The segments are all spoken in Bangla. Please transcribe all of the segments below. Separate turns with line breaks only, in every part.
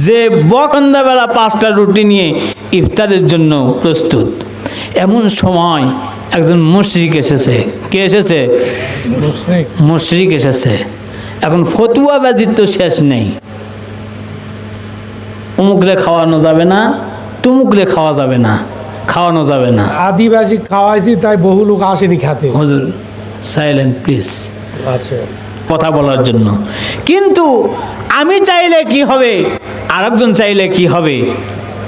যে সন্ধ্যাবেলা 5টা রুটি নিয়ে ইফতারের জন্য প্রস্তুত। এমন সময় একজন মুশরিক এসেছে। কে এসেছে? মুশরিক এসেছে। এখন ফতুয়াবাজির তো শেষ নেই। অমুকরে খাওয়ানো যাবে না, তুমুকরে খাওয়া যাবে না, খাওয়ানো যাবে না।
আদিবাসী খাওয়াইছি তাই বহু লোক আসেনি খেতে।
হুজুর সাইলেন্ট প্লিজ,
আচ্ছা,
কথা বলার জন্য। কিন্তু আমি চাইলে কি হবে, আরেকজন চাইলে কি হবে,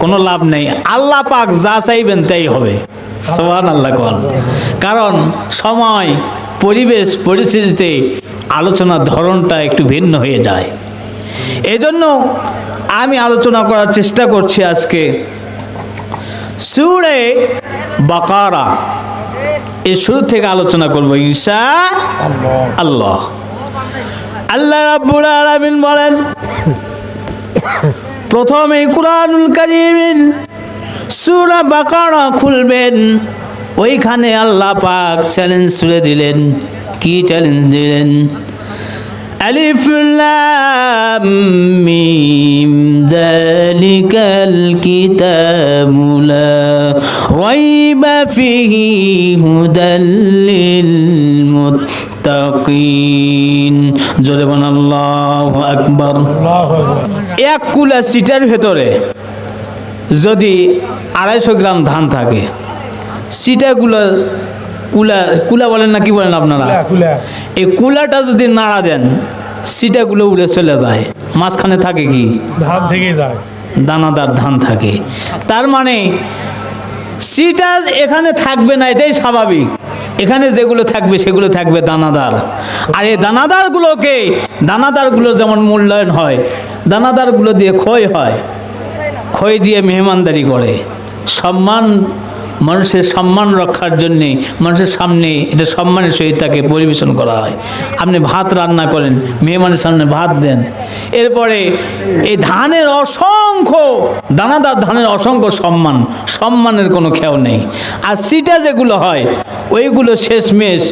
কোনো লাভ নেই। আল্লাহ পাক যা চাইবেন তাই হবে। সুবহানাল্লাহ কোন। কারণ সময়, পরিবেশ, পরিস্থিতিতে আলোচনার ধরনটা একটু ভিন্ন হয়ে যায়। এজন্য আমি আলোচনা করার চেষ্টা করছি আজকে সূরা বাকারা এই শুরু থেকে আলোচনা করব ইনশাআল্লাহ। আল্লাহ রাব্বুল আলামিন বলেন, প্রথমে কুরআনুল কারীম সূরা বাকারা খুলবেন, ওইখানে আল্লাহ পাক চ্যালেঞ্জ ছুড়ে দিলেন। কি চ্যালেঞ্জ দিলেন? আলিফ লাম মিম যালিকাল কিতাবু লা রাইবা ফিহি হুদাল লিল মুত্তাকিন। জোরে বলেন আল্লাহু আকবার। এক কুলা সিটার ভেতরে যদি 250 গ্রাম ধান থাকে, সিটাগুলো কুলা কুলা বলেন না কি বলেন আপনারা, এই কুলাটা যদি নাড়া দেন সিটাগুলো উড়ে চলে যায়। মাঝখানে থাকে কি?
ধান থেকে যায়,
দানাদার ধান থাকে। তার মানে সিটা এখানে থাকবে না, এটাই স্বাভাবিক। এখানে যেগুলো থাকবে সেগুলো থাকবে দানাদার। আর এই দানাদারগুলো যেমন মূল্যায়ন হয়, দানাদারগুলো দিয়ে ক্ষয় হয়, ক্ষয় দিয়ে মেহমানদারি করে। সম্মান, মানুষের সম্মান রক্ষার জন্যে মানুষের সামনে এটা সম্মানের সহিত তাকে পরিবেশন করা হয়। আপনি ভাত রান্না করেন, মেহমানের সামনে ভাত দেন, এরপরে এই ধানের অসংখ্য দানাদার ধানের অসংখ্য সম্মানের কোনো খেয়াল নেই। আর সিটা যেগুলো হয় ওইগুলো শেষমেশ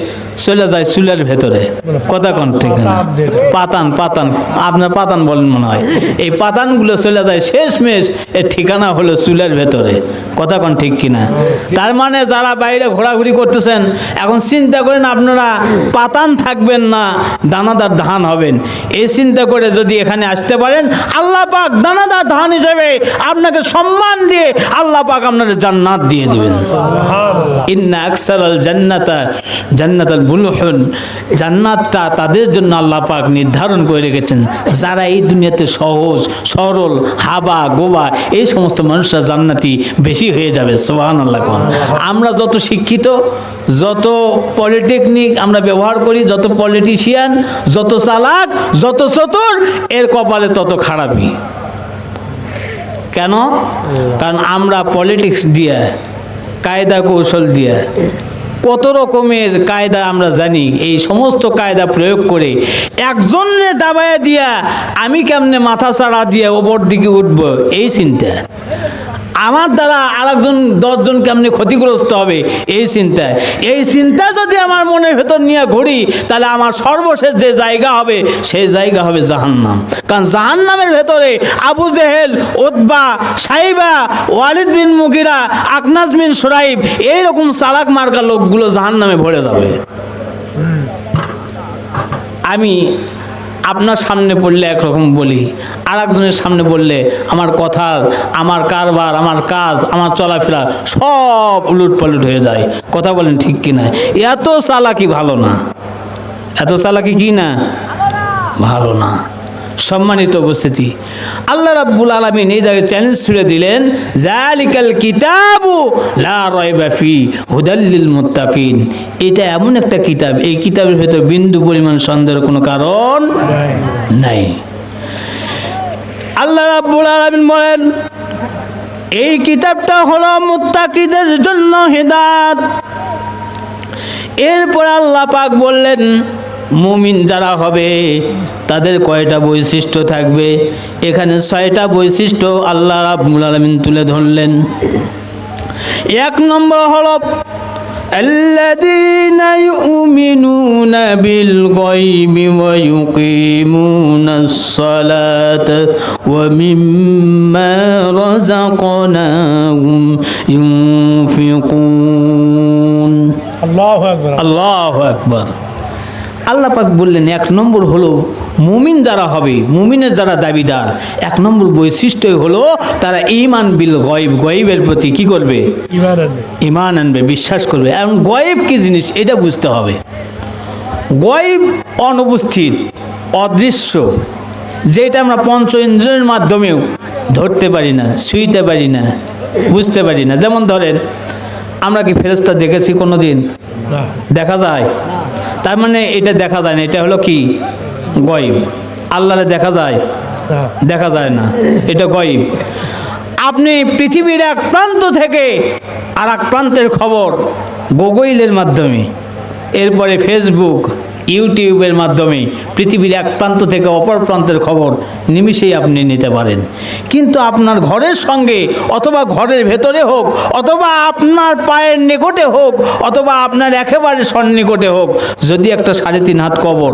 চলে যায় চুলের ভেতরে। কথা কোন ঠিক না? পাতান আপনার পাতান বলেন মনে হয়। এই পাতানগুলো চলে যায় শেষমেশ, এর ঠিকানা হলো চুলের ভেতরে। কথা কোন ঠিক কিনা? তার মানে যারা বাইরে ঘোরাঘুরি করতেছেন, এখন চিন্তা করেন আপনারা পাতান থাকবেন না, দানাদার ধান হবেন। এই চিন্তা করে যদি এখানে আসতে পারেন, আল্লাহ পাক দানাদার ধান হিসেবে আপনাকে সম্মান দিয়ে আল্লাহ পাক আপনাদের জান্নাত দিয়ে দিবেন। ইন্না আকসারাল জান্নাতাল বুলুহুন, জান্নাতটা তাদের জন্য আল্লাহ পাক নির্ধারণ করে রেখেছেন যারা এই দুনিয়াতে সহজ সরল, হাবা গোবা এই সমস্ত মানুষরা জান্নাতি বেশি হয়ে যাবে। সুবহানাল্লাহ। আমরা যত শিক্ষিত, যত পলিটেকনিক আমরা ব্যবহার করি, যত পলিটিশিয়ান, যত চালাক, যত চতুর, এর কপালে তত খারাপই। কেন? কারণ আমরা পলিটিক্স দিয়ে, কায়দা কৌশল দিয়ে, কত রকমের কায়দা আমরা জানি। এই সমস্ত কায়দা প্রয়োগ করে একজনে দাবায়া দিয়া আমি কেমনে মাথা চাড়া দিয়ে ওপর দিকে উঠবো, এই চিন্তা। আমার দ্বারা আরেকজন 10 জন কেমনে ক্ষতিগ্রস্ত হবে, এই চিন্তা যদি আমার মনের ভেতর নিয়ে ঘুরি, তাহলে আমার সর্বশেষ যে জায়গা হবে সেই জায়গা হবে জাহান্নাম। কারণ জাহান্নামের ভেতরে আবু জেহেল, উতবা, সাইবা, ওয়ালিদ বিন মুগিরা, আকনাস বিন সুরাইব, এইরকম চালাক মার্কা লোকগুলো জাহান্নামে ভরে যাবে। আমি আপনার সামনে পড়লে একরকম বলি, আর একজনের সামনে বললে আমার কথার, আমার কারবার, আমার কাজ, আমার চলাফেরা সব উলট পালট হয়ে যায়। কথা বলেন ঠিক কিনা? এত চালাকি ভালো না, এত চালাকি কি না ভালো না। সম্মানিত উপস্থিতি, আল্লাহ রাব্বুল আলামিন এই জায়গায় চ্যালেঞ্জ ছুড়ে দিলেন, যালিকাল কিতাবু লা রাইবা ফি হুদাল লিল মুত্তাকিন। এটা এমন একটা কিতাব, এই কিতাবের ভেতর বিন্দু পরিমাণ সন্দেহের কোনো কারণ নাই। আল্লাহ রাব্বুল আলামিন বলেন, এই কিতাবটা হলো মুত্তাকিদের জন্য হেদায়েত। এরপর আল্লাহ পাক বললেন, মুমিন যারা হবে তাদের কয়টা বৈশিষ্ট্য থাকবে। এখানে 6টা বৈশিষ্ট্য আল্লাহ রাব্বুল আলামিন তুলে ধরলেন। 1 নম্বর হলো الذين يؤمنون بالغيب ويقيمون الصلاة ومما رزقناهم ينفقون
আল্লাহু আকবার।
আল্লাহু আকবার। আল্লাহ পাক বললেন এক নম্বর হলো মুমিন যারা হবে, মুমিনের যারা দাবিদার, এক নম্বর বৈশিষ্ট্য হলো তারা ঈমান বিল গায়ব, গায়বের প্রতি কি করবে?
ঈমান আনবে।
ঈমান আনবে, বিশ্বাস করবে। এবং গায়ব কি জিনিস এটা বুঝতে হবে। গায়ব অনুপস্থিত, অদৃশ্য, যেটা আমরা পঞ্চ ইন্দ্রিয়ের মাধ্যমেও ধরতে পারি না, ছুঁইতে পারি না, বুঝতে পারি না। যেমন ধরেন আমরা কি ফেরেশতা দেখেছি কোনো দিন?
না।
দেখা যায়? তার মানে এটা দেখা যায় না, এটা হলো কি? গায়ব। আল্লাহরে দেখা যায়?
না।
দেখা যায় না, এটা গায়ব। আপনি পৃথিবীর এক প্রান্ত থেকে আর এক প্রান্তের খবর গুগলের মাধ্যমে, এরপরে ফেসবুক, ইউটিউবের মাধ্যমে পৃথিবীর এক প্রান্ত থেকে অপর প্রান্তের খবর নিমিষেই আপনি নিতে পারেন। কিন্তু আপনার ঘরের সঙ্গে অথবা ঘরের ভেতরে হোক অথবা আপনার পায়ের নিকটে হোক অথবা আপনার একেবারে সন্নিকটে হোক, যদি একটা 3.5 হাত কবর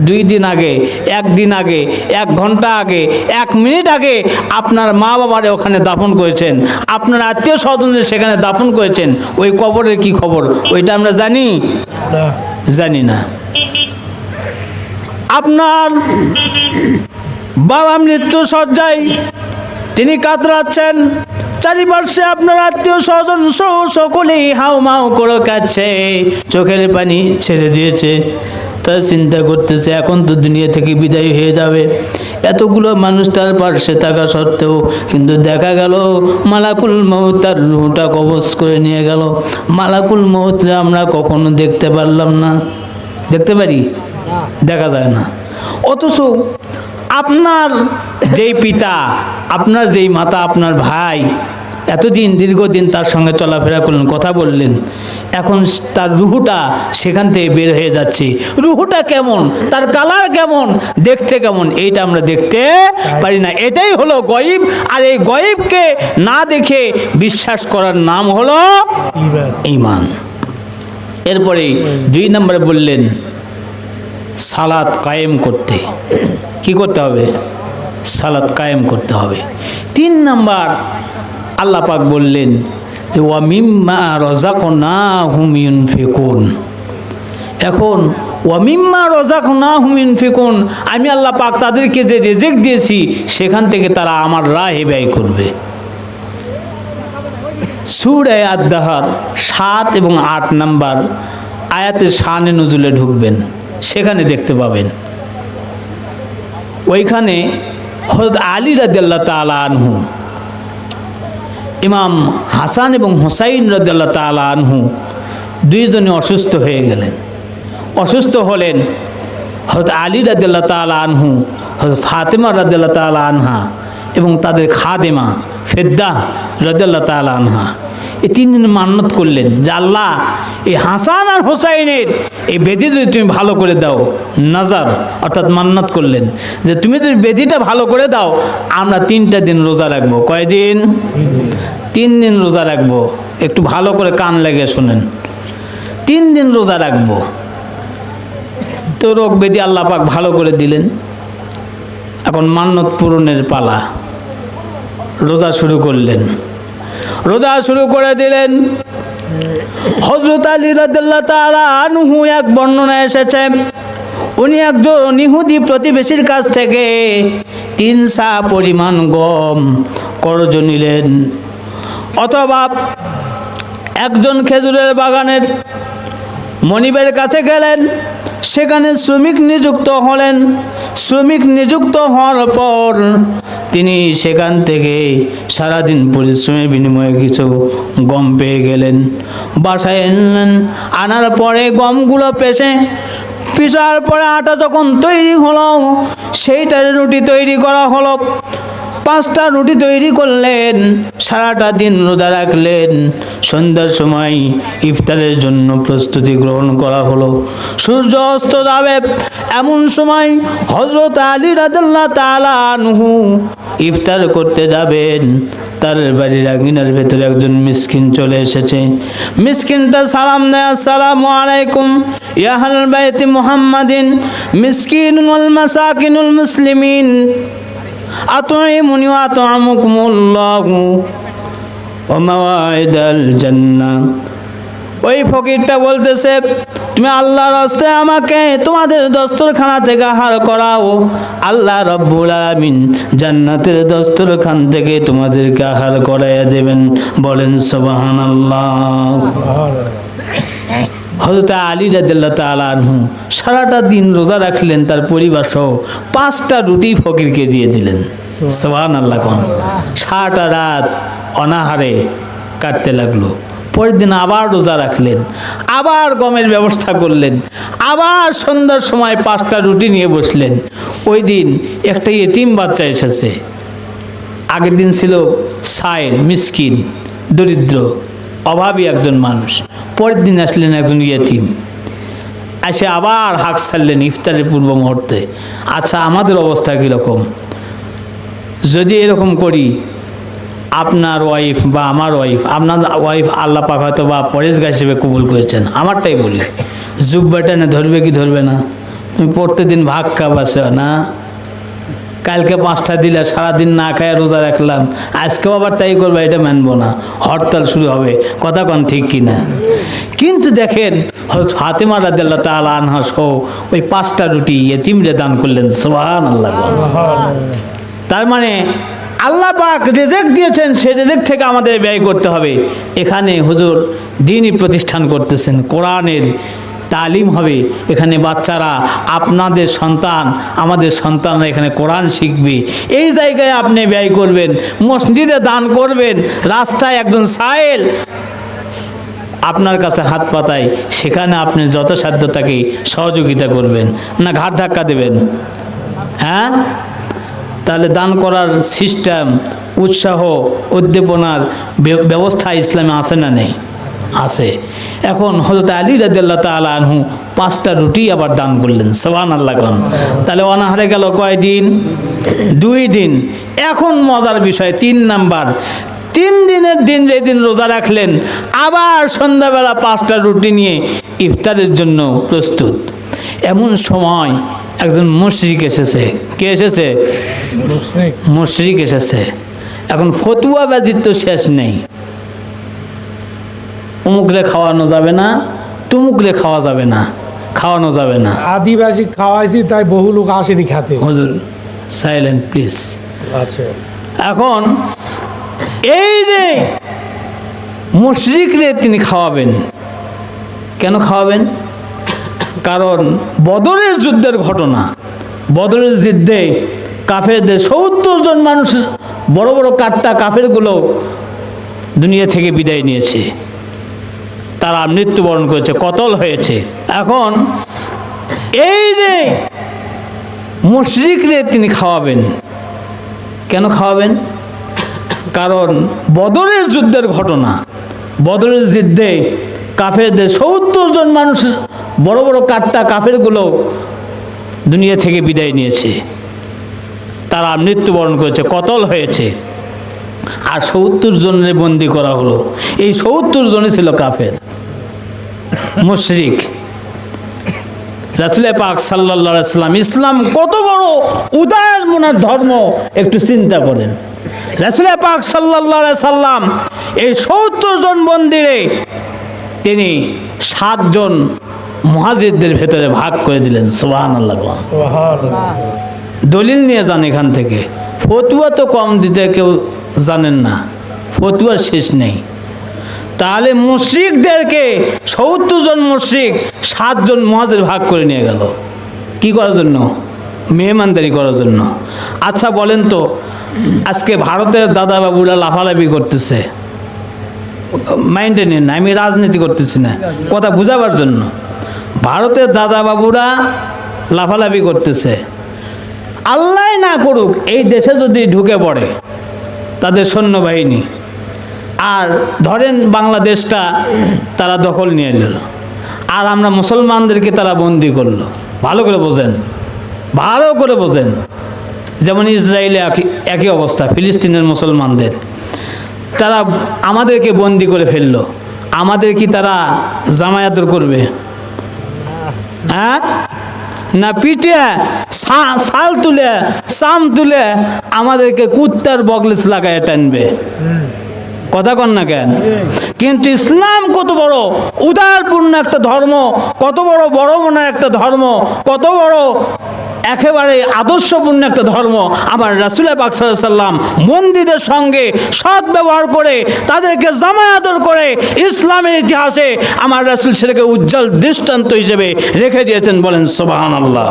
2 দিন আগে, 1 দিন আগে, 1 ঘন্টা আগে, 1 মিনিট আগে আপনার মা বাবারে ওখানে দাফন করেছেন, আপনার আত্মীয় স্বজনদের সেখানে দাফন করেছেন, ওই কবরের কি খবর ওইটা আমরা জানি?
না।
জানি না। আপনার বাবা মৃত্যু শয্যায়, তিনি কাতরাচ্ছেন, চারিপাশে আপনার আত্মীয় স্বজন সকলেই হাউমাউ করে কাঁদছে, চোখের পানি ছেড়ে দিয়েছে। তা চিন্তা করতেছে এখন তো দুনিয়া থেকে বিদায় হয়ে যাবে। এতগুলো মানুষ তার পাশে থাকা সত্ত্বেও কিন্তু দেখা গেল মালাকুল মউত তার রূহটা কবজ করে নিয়ে গেল। মালাকুল মউত আমরা কখনো দেখতে পারলাম না। দেখতে পারি? দেখা যায় না। অথচ আপনার যেই পিতা, আপনার যেই মাতা, আপনার ভাই এতদিন দীর্ঘদিন তার সঙ্গে চলাফেরা করলেন, কথা বললেন, এখন তার রুহুটা সেখান থেকে বের হয়ে যাচ্ছে। রুহুটা কেমন, তার কালার কেমন, দেখতে কেমন, এইটা আমরা দেখতে পারি না। এটাই হলো গায়ব। আর এই গায়বকে না দেখে বিশ্বাস করার নাম হলো
ঈমান।
ঈমান। এরপরে 2 নম্বরে বললেন সালাত কায়েম করতে। কি করতে হবে? সালাত কায়েম করতে হবে। 3 নম্বর আল্লাহ পাক বললেন যে ওয়া মিম্মা রাযাকনাহুম ইউনফিকুন। এখন ওয়া মিম্মা রাযাকনাহুম ইউনফিকুন, আমি আল্লাহ পাক তাদেরকে যে রিজিক দিয়েছি সেখান থেকে তারা আমার রাহে ব্যয় করবে। সূরা আদ-দাহর 7 এবং 8 নম্বর আয়াতের শানে নজুলে ঢুকবেন, সেখানে দেখতে পাবেন। ওইখানে হযরত আলী রাদিয়াল্লাহু তাআলা আনহু, ইমাম হাসান এবং হুসাইন রাদিয়াল্লাহু তাআলা আনহু দুইজনে অসুস্থ হয়ে গেলেন। অসুস্থ হলেন হযরত আলী রাদিয়াল্লাহু তাআলা আনহু, হযরত ফাতেমা রাদিয়াল্লাহু তাআলা আনহা এবং তাদের খাদেমা ফেদ্দা রাদিয়াল্লাহু তাআলা আনহা। এই 3 দিন মান্নত করলেন যে আল্লাহ এই হাসান আর হুসাইনের এই বেদি যদি তুমি ভালো করে দাও, নাজার অর্থাৎ মান্নত করলেন যে তুমি যদি বেদিটা ভালো করে দাও আমরা 3টা দিন রোজা রাখবো। কয়দিন? 3 দিন রোজা রাখবো। একটু ভালো করে কান লেগে শোনেন, 3 দিন রোজা রাখবো। তো রোগ বেদি আল্লাহ পাক ভালো করে দিলেন। এখন মান্নত পূরণের পালা। রোজা শুরু করলেন, রোজা শুরু করে দিলেন। হযরত আলী রাদিয়াল্লাহু তাআলা আনহু এক বর্ণনা এসেছে, উনি একজন ইহুদি প্রতিবেশীর কাছ থেকে 3 সা পরিমাণ গম কর্জ নিলেন, অথবা একজন খেজুরের বাগানের মনিবের কাছে গেলেন, সেখানে শ্রমিক নিযুক্ত হলেন। শ্রমিক নিযুক্ত হওয়ার পর তিনি সেখান থেকে সারাদিন পরিশ্রমের বিনিময়ে কিছু গম পেয়ে গেলেন। বাসায় আনলেন, আনার পরে গমগুলো পিষার পরে আটা যখন তৈরি হলো, সেইটার রুটি তৈরি করা হলো। 5টা রুটি তৈরি করলেন, সারাটা দিন রোজা রাখলেন। সন্ধ্যার সময় ইফতারের জন্য প্রস্তুতি গ্রহণ করা হলো। সূর্য অস্ত যাবে এমন সময় হযরত আলী রাদিয়াল্লাহু তাআলা আনহু ইফতার করতে যাবেন। তার বাড়ির আঙিনার ভেতরে একজন মিসকিন চলে এসেছে। মিসকিনটা সালাম দেয়, আসসালামু আলাইকুম ইয়া আহলাল বাইতি মুহাম্মাদিন মিসকিনুল ওয়াল মাসাকিনুল মুসলিমিন আতুইমুনি ওয়া আতুমুকুমুল্লাহু ওয়া মাওয়াইদাল জান্নাহ। ওই ফকিরটা বলতেছে, তুমি আল্লাহর রাস্তায় আমাকে তোমাদের দস্তরখানা থেকে আহার করাও, আল্লাহ রাব্বুল আলামিন জান্নাতের দস্তরখান থেকে তোমাদেরকে আহার করাইয়া দেবেন। বলেন সুবহানাল্লাহ। হযরত আলী রাদিয়াল্লাহু তাআলা আনহু সারাটা দিন রোজা রাখলেন, তার পরিবার সহ 5টা রুটি ফকিরকে দিয়ে দিলেন। সুবহানাল্লাহ। সারাটা রাত অনাহারে কাটতে লাগলো। পরের দিন আবার রোজা রাখলেন, আবার গমের ব্যবস্থা করলেন, আবার সন্ধ্যার সময় 5টা রুটি নিয়ে বসলেন। ওই দিন একটা ইতিম বাচ্চা এসেছে। আগের দিন ছিল সাইল, মিসকিন, দরিদ্র, অভাবী একজন মানুষ। পরের দিন আসলেন একজন ইয়েতিম, এসে আবার হাঁক ছাড়লেন ইফতারের পূর্ব মুহূর্তে। আচ্ছা, আমাদের অবস্থা কীরকম? যদি এরকম করি, আপনার ওয়াইফ বা আমার ওয়াইফ, আপনার ওয়াইফ আল্লাহ পাক হয়তো বা পরেশগাঁ হিসেবে কবুল করেছেন, আমারটাই বলি, জুব্বাটা না ধরবে কি ধরবে না? তুমি প্রত্যেকদিন ভাগ খাবাসো না, কালকে 5টা দিলে সারাদিন না খায় রোজা রাখলাম, আজকেও আবার তাই করবে, এটা মানবো না, হরতাল শুরু হবে। কথা কোন ঠিক কিনা? কিন্তু দেখেন ফাতেমা রাদিয়াল্লাহু তাআলা আনহা সহ ওই 5টা রুটি ইয়েতিমরে দান করলেন। সুবহানাল্লাহ। তার মানে আল্লাহ পাক রিজিক দিয়েছেন, সেই রিজিক থেকে আমাদের ব্যয় করতে হবে। এখানে হুজুর দ্বীনি প্রতিষ্ঠান করতেছেন, কোরআনের তালিম হবে। এখানে বাচ্চারা, আপনাদের সন্তান, আমাদের সন্তানরা এখানে কোরআন শিখবে। এই জায়গায় আপনি ব্যয় করবেন, মসজিদে দান করবেন, রাস্তায় একজন সাইল আপনার কাছে হাত পাতায়, সেখানে আপনি যথাসাধ্য তাকে সহযোগিতা করবেন, না ঘাট ধাক্কা দেবেন? হ্যাঁ, তাহলে দান করার সিস্টেম, উৎসাহ, উদ্দীপনার ব্যবস্থা ইসলামে আছে না নেই? আছে। এখন হযরত আলী রাদিয়াল্লাহু তাআলা আনহু 5টা রুটি আবার দান করলেন। সুবহানাল্লাহ। তাহলে অনাহারে গেল কয় দিন? 2 দিন। এখন মজার বিষয় 3 নাম্বার, 3 দিনের দিন যেদিন রোজা রাখলেন, আবার সন্ধ্যাবেলা 5টা রুটি নিয়ে ইফতারের জন্য প্রস্তুত। এমন সময় একজন মুশরিক এসেছে। কে এসেছে? মুশরিক এসেছে। এখন ফতুয়াবাজির তো শেষ নেই। অমুকরে খাওয়ানো যাবে না, তুমুকরে খাওয়া যাবে না, খাওয়ানো যাবে না।
আদিবাসী খাওয়াইছি তাই বহু লোক আসেনি খাতে।
হুজুর সাইলেন্ট প্লিজ।
আচ্ছা,
এখন এই যে মুশরিকরে তিনি খাওয়াবেন, কেন খাওয়াবেন? কারণ বদরের যুদ্ধের ঘটনা, বদরের যুদ্ধে কাফেরদের 70 জন মানুষ, বড় বড় কাট্টা কাফেরগুলো দুনিয়া থেকে বিদায় নিয়েছে, তারা মৃত্যুবরণ করেছে, কতল হয়েছে। এখন এই যে মুশরিকরে তিনি খাওয়াবেন, কেন খাওয়াবেন? কারণ বদরের যুদ্ধের ঘটনা, বদরের যুদ্ধে কাফেরদের 70 জন মানুষ, বড় বড় কাট্টা কাফেরগুলো দুনিয়া থেকে বিদায় নিয়েছে, তারা মৃত্যুবরণ করেছে, কতল হয়েছে। আর 70 জনের বন্দি করা হলো। এই 70 জনই ছিল কাফের, মুশরিক। রাসূল পাক সাল্লাল্লাহু আলাইহি সাল্লাম, ইসলাম কত বড় উদার মনের ধর্ম একটু চিন্তা করেন। রাসূল পাক সাল্লাল্লাহু আলাইহি সাল্লাম এই 70 জন বন্দিরে তিনি 7 জন মুহাজিরদের ভেতরে ভাগ করে দিলেন। সুবহানাল্লাহ। দলিল নিয়ে যান এখান থেকে। ফতুয়া তো কম দিতে কেউ জানেন না, ফতুয়ার শেষ নেই। তাহলে মুশরিকদেরকে 70 জন মুশরিক 7 জন মুহাজির ভাগ করে নিয়ে গেল, কি করার জন্য? মেহমানদারি করার জন্য। আচ্ছা বলেন তো, আজকে ভারতের দাদা বাবুরা লাফালাফি করতেছে, মাইন্ডে নেন না, আমি রাজনীতি করতেছি না, কথা বুঝাবার জন্য। ভারতের দাদা বাবুরা লাফালাফি করতেছে, আল্লাহ না করুক এই দেশে যদি ঢুকে পড়ে তাদের সৈন্যবাহিনী, আর ধরেন বাংলাদেশটা তারা দখল নিয়ে নিল, আর আমরা মুসলমানদেরকে তারা বন্দি করলো, ভালো করে বোঝেন, ভালো করে বোঝেন। যেমন ইসরায়েলে একই অবস্থা, ফিলিস্তিনের মুসলমানদের তারা আমাদেরকে বন্দি করে ফেললো, আমাদের কি তারা জামায়াত করবে? হ্যাঁ না, পিঠে শাল তুলে চাম তুলে আমাদেরকে কুত্তার বগলেস লাগায় টানবে, কথা কন না কেন? কিন্তু ইসলাম কত বড় উদারপূর্ণ একটা ধর্ম, কত বড় বড় মনের একটা ধর্ম, কত বড় একেবারে আদর্শপূর্ণ একটা ধর্ম। আমার রাসূল পাক সাল্লাল্লাহু আলাইহি সাল্লাম বন্দীদের সঙ্গে সৎ ব্যবহার করে তাদেরকে জামায়াত করে ইসলামের ইতিহাসে আমার রাসূল সেটাকে উজ্জ্বল দৃষ্টান্ত হিসেবে রেখে দিয়েছেন। বলেন সুবহানাল্লাহ।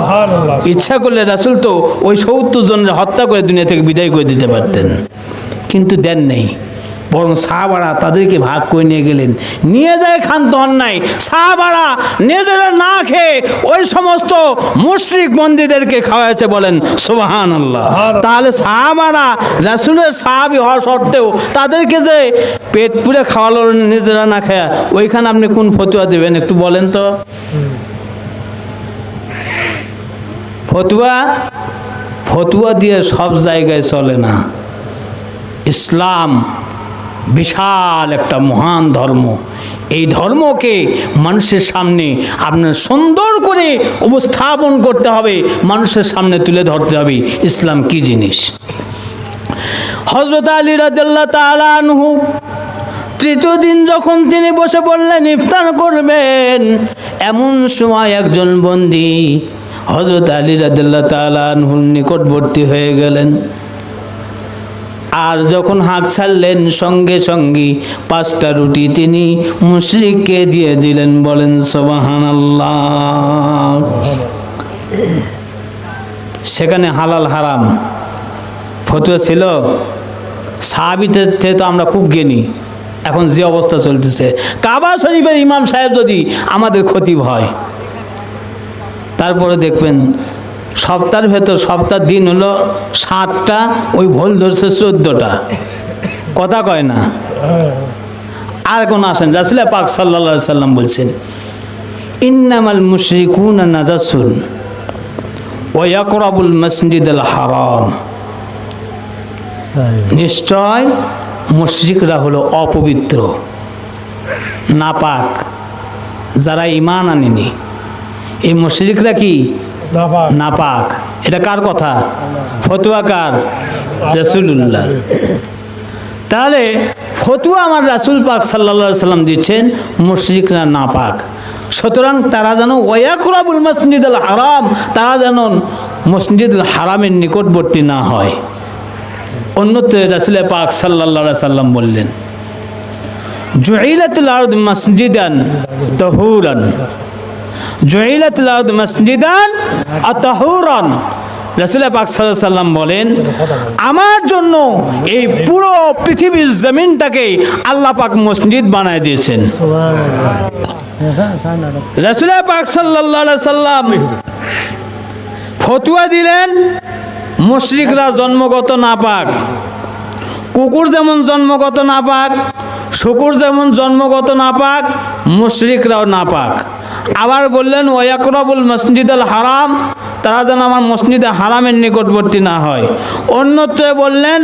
ইচ্ছা করলে রাসূল তো ওই ৭০ জনের হত্যা করে দুনিয়া থেকে বিদায় করে দিতে পারতেন, কিন্তু দেন নেই, বরং সাহাবারা তাদেরকে ভাগ করে নিয়ে গেলেন। নিয়ে যায় ক্ষান্ত অন্যায়, সাহাবারা নিজেরা না খেয়ে ওই সমস্ত মুশরিক বন্দীদেরকে খাওয়াচ্ছে। বলেন সুবহানাল্লাহ। তাহলে সাহাবারা রাসূলের সাহাবী হওয়া সত্ত্বেও তাদেরকে যে পেট পুরে খাওয়ালো নিজেরা না খায়, ওইখানে আপনি কোন ফতোয়া দেবেন একটু বলেন তো? ফতোয়া দিয়ে সব জায়গায় চলে না। ইসলাম বিশাল একটা মহান ধর্ম, এই ধর্মকে মানুষের সামনে আপনার সুন্দর করে উপস্থাপন করতে হবে, মানুষের সামনে তুলে ধরতে হবে ইসলাম কি জিনিস। হযরত আলী রাদিয়াল্লাহু তাআলা আনহু তৃতীয় দিন যখন তিনি বসে বললেন ইফতার করবেন, এমন সময় একজন বন্দী হযরত আলী রাদিয়াল্লাহু তাআলা আনহুর নিকটবর্তী হয়ে গেলেন, আর যখন হাঁক ছাড়লেন সঙ্গে সঙ্গে 5টা রুটি তিনি মুশরিককে দিয়ে দিলেন। বলেন সুবহানাল্লাহ। সেখানে হালাল হারাম ফতোয়া ছিল। সাহাবীদের থেকে তো আমরা খুব জ্ঞানী। এখন যে অবস্থা চলতেছে, কাবা শরীফের ইমাম সাহেব যদি আমাদের ক্ষতি হয়, তারপরে দেখবেন সপ্তাহের ভেতর সপ্তাহের দিন হলো 7টা, ওই ভুল ধরছে 14টা, কথা কয় না। আর কোন আসেন, রাসূল পাক সাল্লাল্লাহু আলাইহি সাল্লাম বলছেন ইন্নামাল মুশরিকুনা নাজাসুন ওয়া ইয়াকরাবুল মাসজিদাল হারাম, নিশ্চয় মুশরিকরা হলো অপবিত্র, নাপাক, যারা ঈমান আনেনি। এই মুশরিকরা কি নাপাক। এটা কার কথা? ফতোয়া কার? রাসূলুল্লাহ। তাহলে ফতোয়া আমার রাসূল পাক সাল্লাল্লাহু আলাইহি সাল্লাম দিচ্ছেন মুশরিকরা নাপাক, সুতরাং তারা যেন ওয়ায়াকরাবুল মাসজিদুল হারাম, তারা যেন মসজিদুল হারামের নিকটবর্তী না হয়। অন্যত্র রাসূল পাক সাল্লাল্লাহু আলাইহি সাল্লাম বললেন জুইলাতুল আরদ মাসজিদান তাহুরান, জুইলাতুল আরদ মাসজিদান আতাহুরান। রাসূল পাক সাল্লাল্লাহু আলাইহি সাল্লাম বলেন আমার জন্য এই পুরো পৃথিবীর জমিনটাকে আল্লাহ পাক মসজিদ বানায় দিয়েছেন। রাসূল পাক সাল্লাল্লাহু আলাইহি সাল্লাম ফতোয়া দিলেন মুশরিকরা জন্মগত নাপাক, কুকুর যেমন জন্মগত নাপাক, শুকুর যেমন জন্মগত নাপাক, মুশরিকরাও নাপাক। আবার বললেন ওয়ায়াকরাবুল মসজিদুল হারাম, তারা যেন আমার মসজিদে হারামের নিকটবর্তী না হয়। অন্যত্র বললেন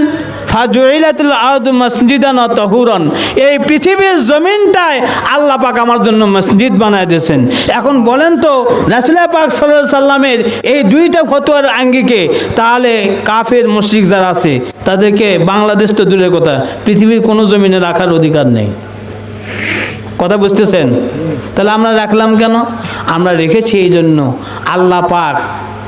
ফাজুইলাতুল আরদু মাসজিদান ওয়া তাহুরান, এই পৃথিবীর জমিনটায় আল্লাহ পাক আমার জন্য মসজিদ বানায় দিয়েছেন। এখন বলেন তো রাসূল পাক সাল্লাল্লাহু আলাইহি সাল্লামের এই দুইটা ফতোয়ার আঙ্গিকে তাহলে কাফের মুশরিক যারা আছে তাদেরকে বাংলাদেশ তো দূরের কথা, পৃথিবীর কোনো জমিনে রাখার অধিকার নেই। কথা বুঝতেছেন? তাহলে আমরা রাখলাম কেন? আমরা রেখেছি এই জন্য আল্লাহ পাক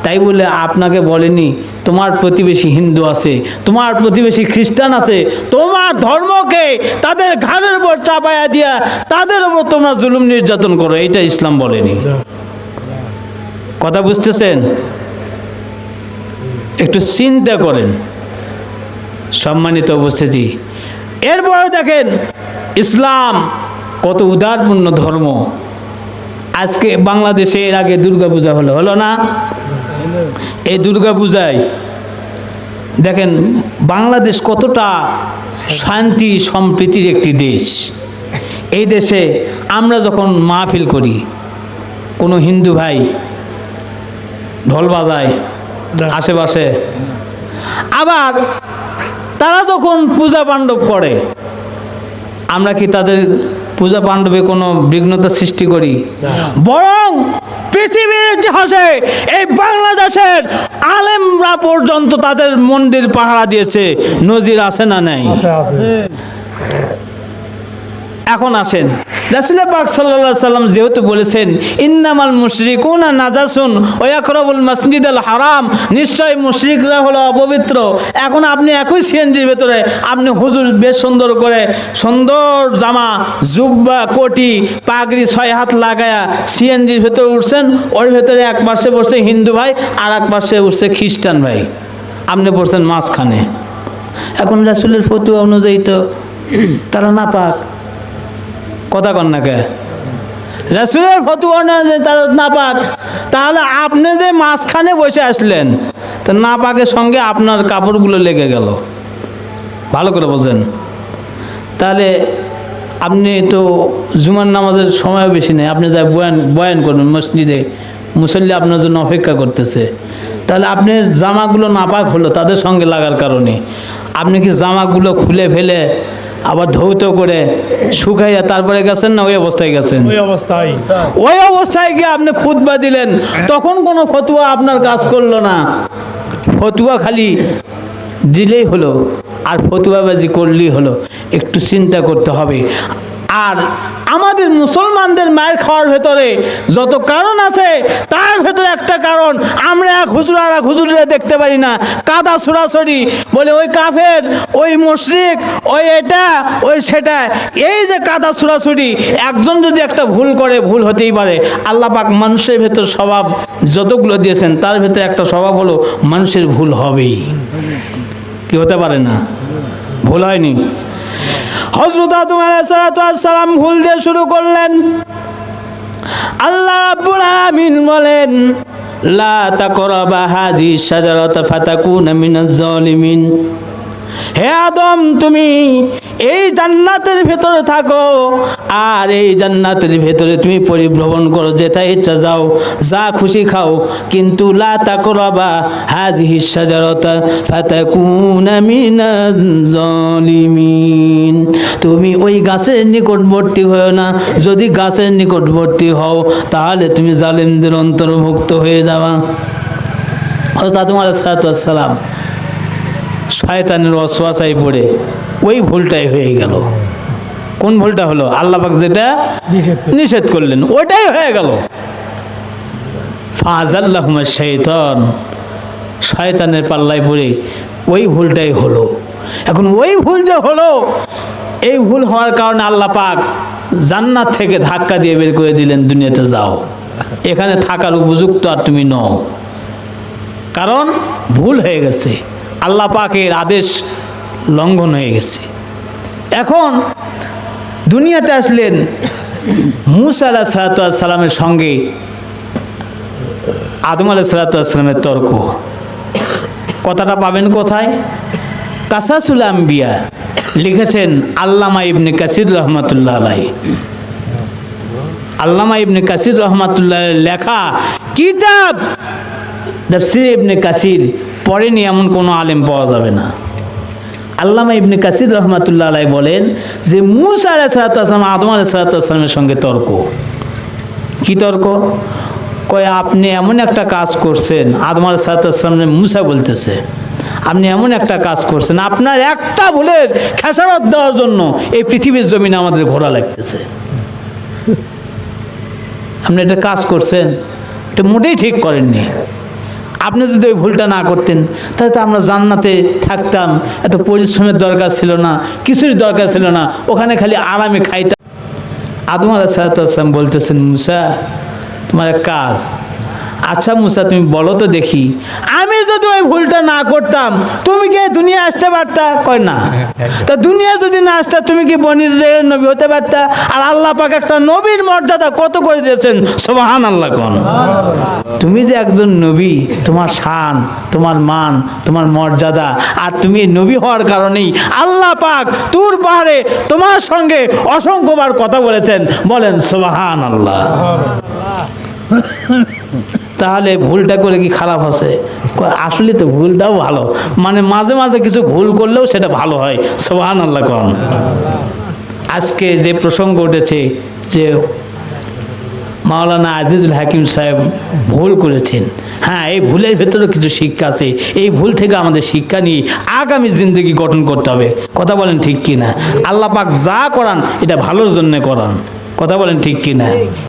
তাই বলে আপনাকে বলেনি তোমার প্রতিবেশী হিন্দু আছে, তোমার প্রতিবেশী খ্রিস্টান আছে, তোমার ধর্মকে তাদের ঘাড়ের উপর চাপায়া দিয়া তাদের উপর তোমরা জুলুম নির্যাতন করো, এইটা ইসলাম বলেনি। কথা বুঝতেছেন? একটু চিন্তা করেন সম্মানিত উপস্থিতি। এরপরে দেখেন ইসলাম কত উদারপূর্ণ ধর্ম। আজকে বাংলাদেশে এর আগে দুর্গাপূজা হলো না? এই দুর্গা পূজায় দেখেন বাংলাদেশ কতটা শান্তি সম্প্রীতির একটি দেশ। এই দেশে আমরা যখন মাহফিল করি, কোনো হিন্দু ভাই ঢোল বাজায় আশেপাশে, আবার তারা যখন পূজা পাণ্ডব করে, আমরা কি তাদের পূজা পাণ্ডবে কোনো বিঘ্নতা সৃষ্টি করি? বরং পৃথিবীর ইতিহাসে এই বাংলাদেশের আলেমরা পর্যন্ত তাদের মন্দির পাহারা দিয়েছে। নজির আছে না নাই? এখন আসেন, রাসূল পাক সাল্লাল্লাহু আলাইহি সাল্লাম যেহেতু বলেছেন ইন্নামাল মুশরিকুনা নাজাসুন ওয়া ইয়াকরাবুল মাসজিদাল হারাম, নিশ্চয় মুশরিকরা হলো অপবিত্র। এখন আপনি একই সিএনজির ভেতরে আপনি হুজুর বেশ সুন্দর করে সুন্দর জামা জুব্বা কোটি পাগড়ি 6 হাত লাগায়া সিএনজির ভেতরে উঠছেন, ওর ভেতরে এক পাশে বসে হিন্দু ভাই আর এক পাশে উঠছে খ্রিস্টান ভাই, আপনি পড়ছেন মাঝখানে। এখন রাসূলের ফতোয়া অনুযায়ী তো তারা না পাক, কথা কন না কে? রাসূলের ফতোয়া অনুযায়ী তারা না পাক, তাহলে আপনি যে মাঝখানে বসে আসলেন, তো না পাকের সঙ্গে আপনার কাপড়গুলো লেগে গেল। ভালো করে বোঝেন। তাহলে আপনি তো জুমার নামাজের সময় বেশি নেই, আপনি যা বয়ান করবেন মসজিদে, মুসল্লি আপনার জন্য অপেক্ষা করতেছে। তাহলে আপনি জামাগুলো নাপাক হলো তাদের সঙ্গে লাগার কারণে, আপনি কি জামাগুলো খুলে ফেলে আবার ধৌত করে শুকাইয়া তারপরে গেছেন না ওই অবস্থায় গেছেন? ওই অবস্থায় গিয়ে আপনি খুতবা দিলেন, তখন কোনো ফতোয়া আপনার কাজ করলো না। ফতোয়া খালি দিলেই হলো, আর ফতোয়াবাজি করলেই হলো। একটু চিন্তা করতে হবে। আর আমাদের মুসলমানদের মায়ের খাওয়ার ভেতরে যত কারণ আছে, তার ভেতরে একটা কারণ, আমরা এক হুজুর আর এক হুজুরে দেখতে পারি না, কাদা ছুড়াছড়ি, বলে ওই কাফের, ওই মুশরিক, ওই এটা, ওই সেটা। এই যে কাদা ছুড়াছড়ি, একজন যদি একটা ভুল করে, ভুল হতেই পারে। আল্লাহ পাক মানুষের ভেতর স্বভাব যতগুলো দিয়েছেন, তার ভেতরে একটা স্বভাব হলো মানুষের ভুল হবেই। কি হতে পারে না? ভুল হয়নি? হযরত আদম আলাইহিস সালাম ভুল দিয়ে শুরু করলেন। আল্লাহ রাব্বুল আলামিন বলেন লা তাকরাবা হাযিহি শাজারাতা ফাতাকুনা মিনাজ জালিমিন। হে আদম, তুমি এই জান্নাতের ভেতরে থাকো, আর এই জান্নাতের ভেতরে তুমি পরিভ্রমণ করো, যেটা ইচ্ছা যাও, যা খুশি খাও, কিন্তু লা তাকরাবা হাযিহি শাজারাতা ফাতাকুনা মিনাজ জালিমিন। তুমি ওই গাছের নিকটবর্তী হও না। যদি গাছের নিকটবর্তী হও, তাহলে তুমি জালিমদের অন্তর্ভুক্ত হয়ে যাবা। হযরত আদম আলাইহিস সালাম শয়তানের ওয়াসওয়াসায় পড়ে ওই ভুলটাই হয়ে গেল। কোন ভুলটা হলো? আল্লাহ পাক যেটা নিষেধ করলেন ওটাই হয়ে গেল। ফাযাল্লাহুমা শাইতান, শয়তানের পাল্লায় পড়ে ওই ভুলটাই হলো। এখন ওই ভুল যে হলো, এই ভুল হওয়ার কারণে আল্লাহ পাক জান্নাত থেকে ধাক্কা দিয়ে বের করে দিলেন, দুনিয়াতে যাও, এখানে থাকার উপযুক্ত আর তুমি নও, কারণ ভুল হয়ে গেছে, আল্লাহ পাকের আদেশ লঙ্ঘন হয়ে গেছে। এখন দুনিয়াতে আসলেন মূসা আলাইহিস সালামের সঙ্গে আদম আলাইহিস সালামের তর্ক। কথাটা পাবেন কোথায়? কাসাসুল আম্বিয়া লিখেছেন আল্লামা ইবনে কাসির রহমাতুল্লাহ আলাইহি। আল্লামা ইবনে কাসির রহমাতুল্লাহ লেখা কিতাব তাফসীর ইবনে কাসির পড়েনি এমন কোনো আলেম পাওয়া যাবে না। আল্লামা ইবনে কাসির রহমাতুল্লাহ আলাইহি বলেন যে মূসা আলাইহিস সালাম আদম আলাইহিস সালামের সঙ্গে তর্ক। কি তর্ক? কয় আপনি এমন একটা কাজ করছেন, আদম আলাইহিস সালাম মূসা বলতেছে, আপনি এমন একটা কাজ করছেন, আপনার একটা ভুলের খেসারত দেওয়ার জন্য এই পৃথিবীর জমিনে আমাদের ঘোরা লাগতেছে। আপনি একটা কাজ করছেন, এটা মোটেই ঠিক করেননি। আপনি যদি ওই ভুলটা না করতেন, তাহলে তো আমরা জান্নাতে থাকতাম, এত পরিশ্রমের দরকার ছিল না, কিছুর দরকার ছিল না, ওখানে খালি আরামে খাইতাম। আদম আলাইহিস সালাম বলতেছেন, মূসা তোমার এক কাজ, আচ্ছা মুসা তুমি বলো তো দেখি, আমি যদি ওই ভুলটা না করতাম তুমি কি দুনিয়া আসতে পারতা? কয় না। তা দুনিয়া যদি না আসতা তুমি কি বনি ইসরাইলের নবী হতে পারতা? আর আল্লাহ পাক একটা নবীর মর্যাদা কত করে দিয়েছেন, সুবহানাল্লাহ কোন। তুমি যে একজন নবী, তোমার শান, তোমার মান, তোমার মর্যাদা, আর তুমি নবী হওয়ার কারণেই আল্লাহ পাক তুর পাহাড়ে তোমার সঙ্গে অসংখ্যবার কথা বলেছেন। বলেন সুবহানাল্লাহ। তাহলে ভুলটা করে কি খারাপ আছে? আসলে তো ভুলটাও ভালো, মানে মাঝে মাঝে কিছু ভুল করলেও সেটা ভালো হয়। সুবহানাল্লাহ কোন। আজকে যে প্রসঙ্গ উঠেছে যে মাওলানা আজিজুল হাকিম সাহেব ভুল করেছেন, হ্যাঁ এই ভুলের ভেতরে কিছু শিক্ষা আছে। এই ভুল থেকে আমাদের শিক্ষা নিয়ে আগামী জিন্দগি গঠন করতে হবে। কথা বলেন ঠিক কি না? আল্লাহ পাক যা করান এটা ভালোর জন্য করান। কথা বলেন ঠিক কি না?